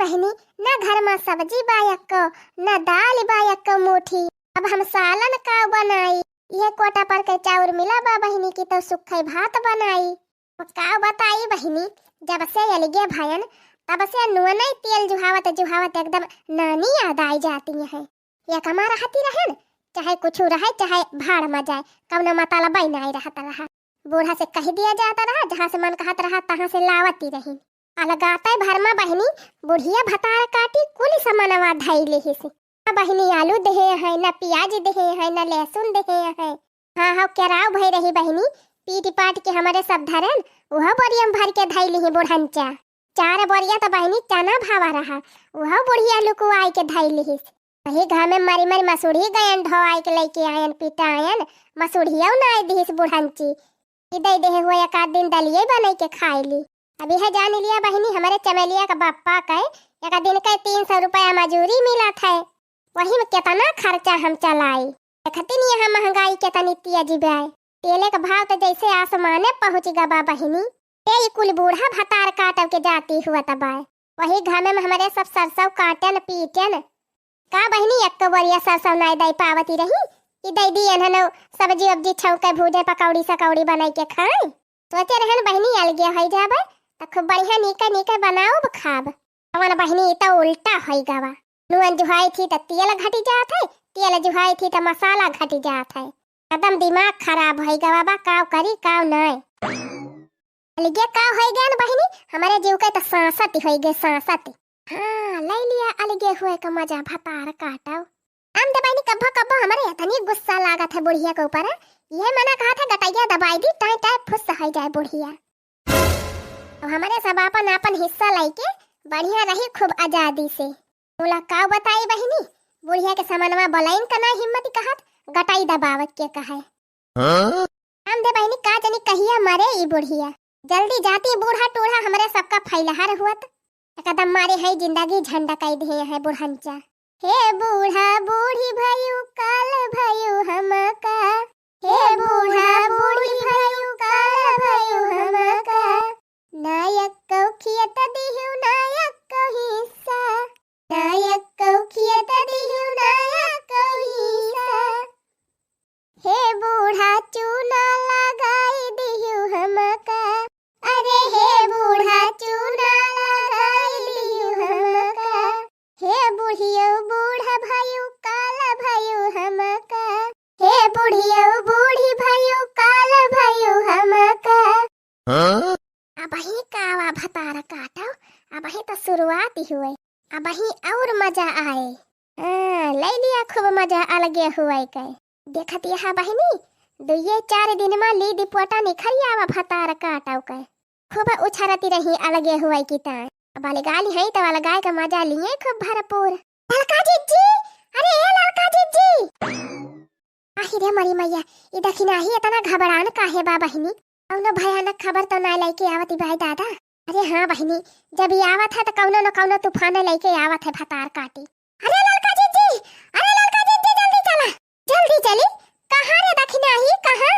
बहनी, ना घर में सब्जी बायक्को, ना दाल बायक्को मुठी। अब हम सालन का बनाई। ये कोटा पर के चाउर मिला बा बहनी की तो सुखई भात बनाई। का बताई बहनी, जब से अलगे भयन तब से नुआ नहीं तेल जुहावत जुहावत एकदम नानी याद आई जाती है। ये कमा रहती रहे न, चाहे कुछ रहे चाहे भाड़ में जाए, कौन मतलब नहीं रहता रहा। बूढ़ा से कह दिया जाता रहा, जहाँ से मन कहत रहा तहाँ से लावती रही। अलगाते भर में बहनी बुढ़िया भतार काटी कुल समनवा धैले ही से। बहनी आलू देहे है, न प्याज देहे है, न लहसुन देहे है। हाँ केराव भई रही बहनी, पीट पाट के हमारे सब धरन वह बोरियम भर के धैली ही बुढ़ंचा। 4 बोरिया तो बहनी चना भावा रहा, वह बुढ़िया लुकु आई के धैली ही। वही घर में मरी मरी मसूड़ी गयन ढोआई के लेके आयन पिटायन, मसूड़िया न आई दिस बुढ़ंची। दे दे हुए एक आध दिन दलिए बना के खाई ली। अभी है जान लिया बहनी, हमारे चमेलिया का बापा का एक दिन का 300 रुपया मजूरी मिला था। वही में कितना खर्चा हम चलाई। देखती नहीं यहाँ महंगाई कितनी तेजी है। तेले का भाव तो जैसे आसमाने पहुँच गया बहनी। ये कुल बूढ़ा भतार काटव के जाती हुआ तबाय। वही घर में हमारे सब सरसों काटन पीटन। का बहनी एक तो बोरिया सरसों नहीं दे पावती रही, दे दी एनहनो सब्जी वब्जी छौके भूजे पकौड़ी सकौड़ी बनाई के खाए। सोचे रहन बहनी अलगे हो जाबे त खूब बढ़िया नीके नीके बनाओ खाब। अवन बहनी तो उल्टा हो गवा। नुन जुहाई थी त तेल घटी जात है, तेल जुहाई थी त मसाला घटी जात है। एकदम दिमाग खराब हो गवा बा, काव करी काव नहीं। अलगे काव हो गया न बहनी, हमारे जीव के त सांसत हो गए सांसत। हाँ ले लिया अलगे हुए का मजा भतार काटाओ। हम दबाई कब्बा कब्बा हमारे इतनी गुस्सा लागत है बुढ़िया के ऊपर। ये मना कहा था गटैया दबाई दी टाइ टाइ फुस हो जाए बुढ़िया। तो हमारे सब अपन हिस्सा लेके बढ़िया रही खूब आजादी से। बोला का बताई बहनी, बुढ़िया के सामनवा बोलाइन का ना हिम्मत कहत गटाई दबावत के कहे। हम दे बहनी का जनी कहिया मरे ई बुढ़िया। जल्दी जाती बूढ़ा टूढ़ा हमारे सबका फैलहार हुआ। कदम मारे है जिंदगी झंडा कई दे है बुढ़ंचा। हे बूढ़ा बूढ़ी भयो काल भयो हमका, हे बूढ़ा बूढ़ी भयो काल भयो हमका। नायक कौ खियत दिहु नायक कौ हिस्सा, नायक कौ खियत दिहु नायक कौ हिस्सा। हे बूढ़ा चूना लगाई दिहु हमका, अरे हे बूढ़ा चूना लगाई दिहु हमका। हे बुढ़ियो बूढ़ा भयो काला भयो हमका, हे बुढ़ियो बूढ़ी भयो काला भयो हमका। अब ही कावा भतार काटो, अब ही तो शुरुआत ही हुए, अब ही और मजा आए। ले लिया खूब मजा अलगे हुए के। देखत यहाँ बहनी 2-4 दिन में ली दिपोटा निखरी आवा भतार काटो के। खूब उछरती रही अलगे हुए की ता। वाले गाली है तो वाला गाय का मजा लिए खूब भरपूर। ललका जीजी, अरे ए ललका जीजी। आही रे मरी मैया, ई दखिना ही इतना घबरान काहे बा बहनी? कौनो भयानक खबर तो ना लेके आवती भाई दादा। अरे हाँ बहनी, जब ये आवत है तो कौनो न कौनो तूफान लेके आवत है भतार काटी। अरे ललका जीजी, अरे ललका जीजी जल्दी चला, जल्दी चली। कहाँ रे दखिना ही कहाँ?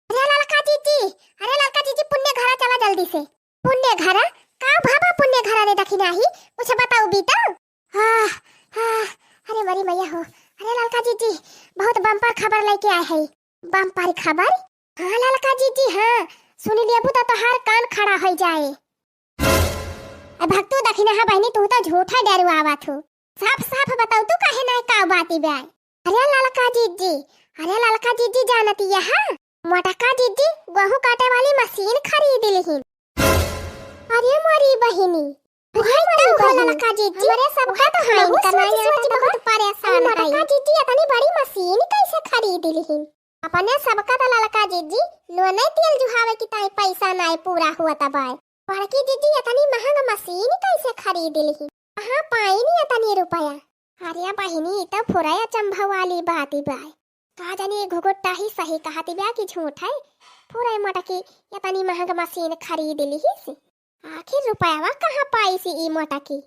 अरे ललका जीजी, अरे ललका जीजी पुण्य घरा चला जल्दी से। पुण्य घरा का भाबा पुण्य घरा रे दखिना ही, कुछ बताओ बीता। अरे मरी मैया हो। अरे ललका जीजी बहुत बम्पर खबर लेके आए है। बम्पर खबर? हाँ ललका जीजी हाँ, सुन लिया बुता तो हर कान खड़ा हो जाए। भक्तू दखिना है बहनी, तू तो झूठा डरुआवा थू। साफ साफ बताओ तू काहे नहीं का बाती बे। अरे ललका जीजी, अरे ललका जीजी जानती यहाँ मोटका जीजी गेहूं काटे वाली मशीन खरीद ली। अरे मोरी बहिनी, ललका जीजी अरे सबका तो हां करनाई है, बहुत परेशान है। ललका जीजी इतनी बड़ी मशीन कैसे खरीद ली? अपने सबका तो ललका जीजी लोने तेल जुहावे की ताई पैसा नहीं पूरा हुआ तबाय। बड़की जीजी इतनी महंगा मशीन कैसे खरीद ली? कहां पाई नहीं इतनी रुपया? अरे बहिनी तो फुराया चंभा वाली बात बाय। का जानी घुघुट्टा ही सही कहती बा कि झूठ है। फुराई मटकी इतनी महंगा मशीन खरीद ली से। आखिर रुपयावा कहाँ पाई सी ई मोटकी?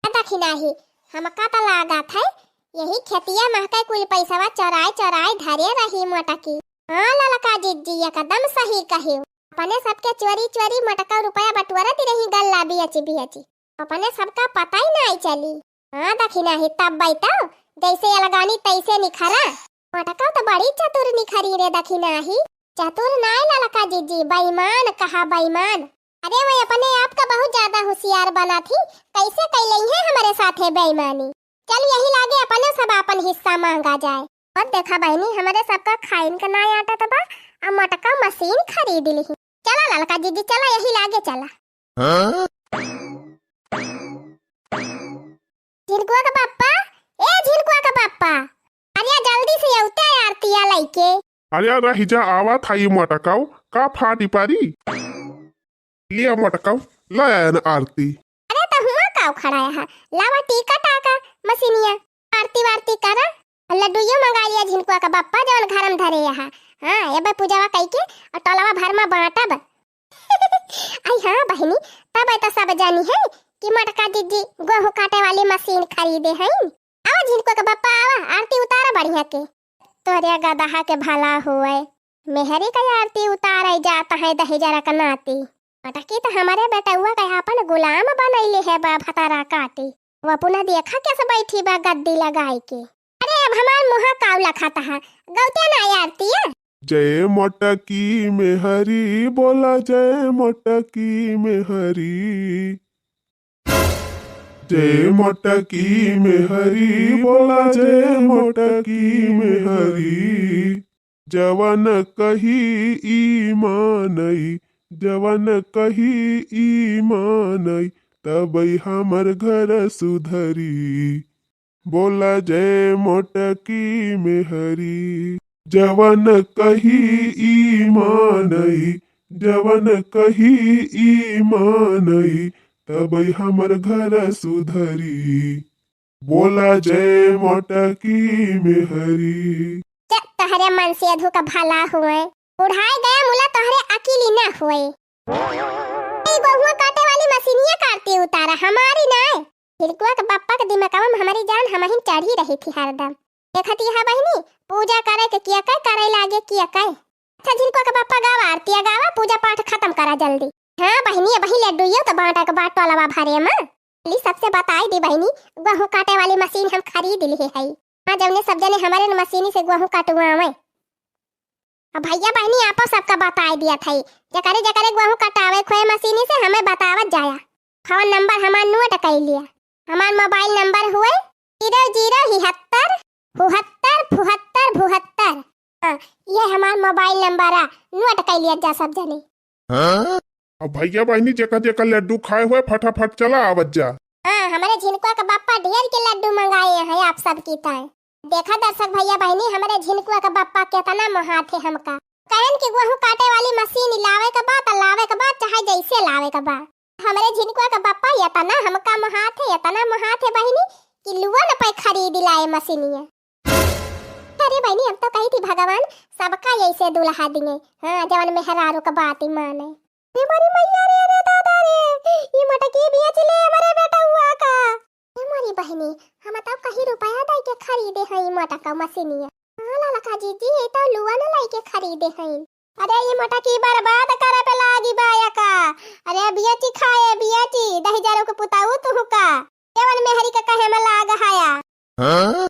दखिना ही हमका तो लागत है यही खेतिया महका कुल पैसावा चराय चराय धरे रही मोटकी। हाँ ललका जीजी एकदम सही कहे। अपने सबके चोरी चोरी मटका रुपया बटुरती रही गल्ला बेच बेच। अपने सबका पता ही नहीं चली। हाँ दखी नहीं तब बैठो जैसे ये लगानी तैसे निखरा। मटका तो बड़ी चतुर निखरी रे दखी नहीं। चतुर नहीं ललका जीजी, बेईमान कहा बेईमान। अरे वो अपने आप का बहुत ज्यादा होशियार बना थी, कैसे कैले है हमारे साथ है बेईमानी। चल यही लागे अपने सब अपन हिस्सा मांगा जाए। और देखा बहनी हमारे सबका खाइन का नहीं आटा तबा अब मटका मशीन खरीद ली। चला ललका जीजी चला यही लागे चला। हाँ? झिनकुआ का पापा, ए झिनकुआ का पापा, अरे जल्दी से उठे आरतिया लइके। अरे रहिजा आवा थाई मटकाऊ का फाटी पारी लिया मटकाऊ लाया न आरती। अरे तो हुआ काऊ खड़ा है लावा टीका टाका मशीनिया आरती वारती करा। लड्डूयो मंगा लिया झिनकुआ का बाप्पा जवन घर में धरे यहाँ। हाँ ये पूजावा कई के और टोलवा भर में बांटब। आई हाँ बहनी तब तो सब जानी है कि मटका दीदी गेहूं काटे वाली मशीन खरीदे हैं। आवा झिनकुआ का बाप्पा आवा आरती उतारा बढ़िया के। तोरे गदहा के भला हुए मेहरी का आरती उतारे जाता है दहेजरा का नाती। मटकी तो हमारे बेटा हुआ का अपन गुलाम बनैले है बा भतारा काटी। वो पुनः देखा कैसे बैठी बा गद्दी लगाई के। अरे अब हमार मुहा कावला खाता है गौते ना आरती है। जय मटकी में हरी बोला जय मटकी में हरी। जय मटकी में हरी बोला जय मटकी में हरी। जवन कही ईमानई जवन कही ईमानई तबई हमर घर सुधरी। बोला जय मटकी में हरी। जवन कही ईमानई जवन कही ईमानई तबई हमर घर सुधरी। बोला जय मटकी में हरी। तहरे मन से अधू का भला हुए उड़ाए गया मुला तहरे अकेली न हुए। गेहूं काटे वाली मशीनिया काटती उतारा हमारी ना। झिनकुआ का बाप्पा के दिमागवा में हमारी जान हमहिन चढ़ी रही थी हरदम। देखती है बहनी पूजा करे के किया काय करे लागे किया काय। अच्छा झिनकुआ का बाप्पा गावा आरती गावा पूजा पाठ खत्म करा जल्दी। हाँ बहनी वही लड्डू तो बांटा के बाट वाला भरे मां ली सबसे बताई दी बहनी गेहूं काटे वाली मशीन हम खरीद ली है। हाँ जब ने सब जने हमारे मशीनी से गेहूं काटवावे। अब भैया बहनी आपो सबका बताई दिया था जकरे जकरे गेहूं कटावे खोए मशीनी से हमें बतावत जाया। फोन नंबर हमार नोट कर लिया। हमार मोबाइल नंबर हुए 0071 72 72 72। हाँ ये हमार मोबाइल नंबर है नोट कर लिया जा सब जने। हाँ? अब भैया बहनी जेका जेका लड्डू खाए हुए फटाफट चला आवत जा। हाँ हमारे झिनकुआ का बाप्पा ढेर के लड्डू मंगाए हैं आप सब की तरह। देखा दर्शक भैया बहनी हमारे झिनकुआ का बाप्पा कितना महात है हमका। कहन की गेहूं काटे वाली मशीन लावे के बाद चाहे जैसे लावे के बाद हमारे झिनकुआ का बाप्पा इतना हमका महात है बहनी कि लुआ न पे खरीद लाए मशीनिया। अरे बहनी हम तो कही थी भगवान सबका ऐसे दुल्हा दिए। हाँ जवन मेहरारू का बात ही माने। हमारी मैया रे दादा रे ये मटकी बेच ले हमारे बेटा हुआ का। हमारी बहनी हम तो कहीं रुपया दे के खरीदे हैं मटका मशीनिया। हां ललका जीजी ये तो लुआ न लाई के खरीदे हैं। अरे ये मटकी बर्बाद करे पे लागी बाया का। अरे बियाची खाए बियाची 10,000 के पुताऊ तू का केवल मेहरी का कहे में लाग हाया। हां